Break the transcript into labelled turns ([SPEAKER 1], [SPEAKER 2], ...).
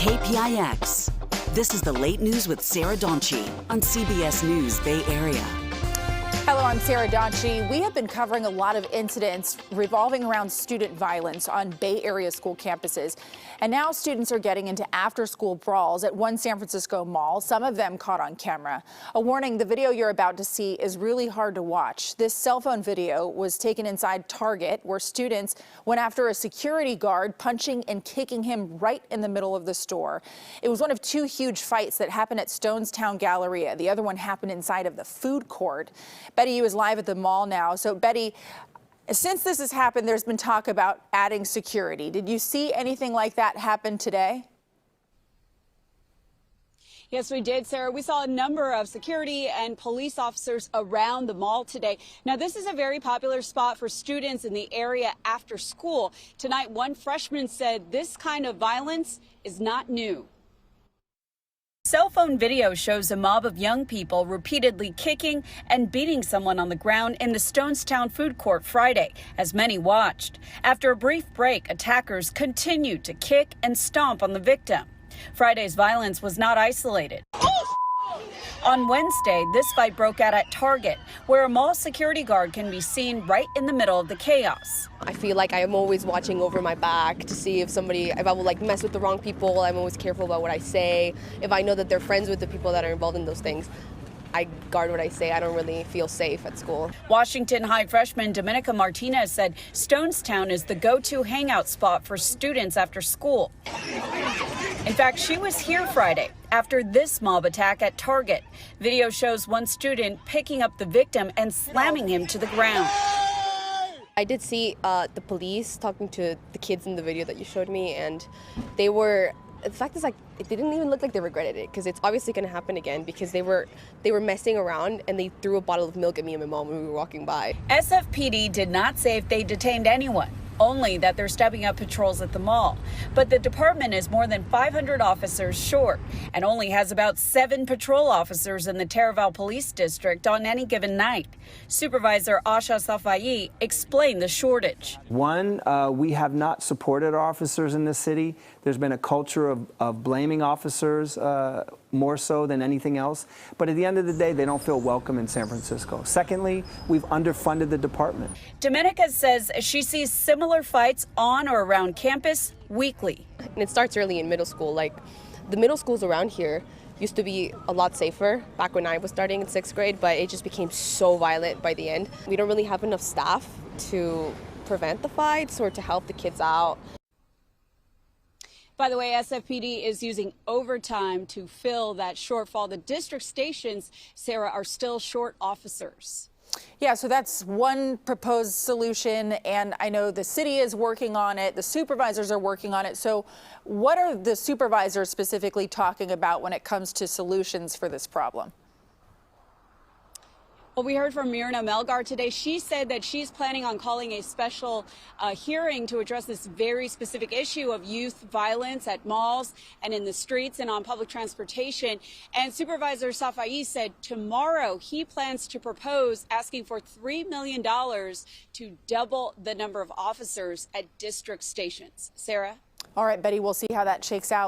[SPEAKER 1] KPIX. This is the late news with Sarah Donchi on CBS News Bay Area.
[SPEAKER 2] Hello, I'm Sarah Donchi. We have been covering a lot of incidents revolving around student violence on Bay Area school campuses. And now students are getting into after-school brawls at one San Francisco mall, some of them caught on camera. A warning, the video you're about to see is really hard to watch. This cell phone video was taken inside Target, where students went after a security guard, punching and kicking him right in the middle of the store. It was one of two huge fights that happened at Stonestown Galleria. The other one happened inside of the food court. Betty, you is live at the mall now. So Betty, since this has happened, there's been talk about adding security. Did you see anything like that happen today?
[SPEAKER 3] Yes, we did, Sarah. We saw a number of security and police officers around the mall today. Now, this is a very popular spot for students in the area after school. Tonight, one freshman said this kind of violence is not new. Cell phone video shows a mob of young people repeatedly kicking and beating someone on the ground in the Stonestown food court Friday, as many watched. After a brief break, attackers continued to kick and stomp on the victim. Friday's violence was not isolated. On Wednesday, this fight broke out at Target, where a mall security guard can be seen right in the middle of the chaos.
[SPEAKER 4] I feel like I am always watching over my back to see if I will mess with the wrong people. I'm always careful about what I say. If I know that they're friends with the people that are involved in those things, I guard what I say. I don't really feel safe at school.
[SPEAKER 3] Washington High freshman Dominica Martinez said Stonestown is the go-to hangout spot for students after school. In fact, she was here Friday after this mob attack at Target. Video shows one student picking up the victim and slamming him to the ground.
[SPEAKER 4] I did see the police talking to the kids in the video that you showed me, and they were, the fact is, it didn't even look like they regretted it, because it's obviously going to happen again, because they were messing around and they threw a bottle of milk at me and my mom when we were walking by.
[SPEAKER 3] SFPD did not say if they detained anyone, only that they're stepping up patrols at the mall. But the department is more than 500 officers short and only has about 7 patrol officers in the Terravale Police District on any given night. Supervisor Asha Safai explained the shortage.
[SPEAKER 5] One, we have not supported our officers in this city. There's been a culture of blaming officers more so than anything else. But at the end of the day, they don't feel welcome in San Francisco. Secondly, we've underfunded the department.
[SPEAKER 3] Dominica says she sees similar fights on or around campus weekly.
[SPEAKER 4] And it starts early in middle school. The middle schools around here used to be a lot safer back when I was starting in 6th grade, but it just became so violent by the end. We don't really have enough staff to prevent the fights or to help the kids out.
[SPEAKER 3] By the way, SFPD is using overtime to fill that shortfall. The district stations, Sarah, are still short officers.
[SPEAKER 2] Yeah, so that's one proposed solution, and I know the city is working on it. The supervisors are working on it. So what are the supervisors specifically talking about when it comes to solutions for this problem?
[SPEAKER 3] Well, we heard from Myrna Melgar today. She said that she's planning on calling a special hearing to address this very specific issue of youth violence at malls and in the streets and on public transportation. And Supervisor Safai said tomorrow he plans to propose asking for $3 million to double the number of officers at district stations. Sarah?
[SPEAKER 2] All right, Betty, we'll see how that shakes out.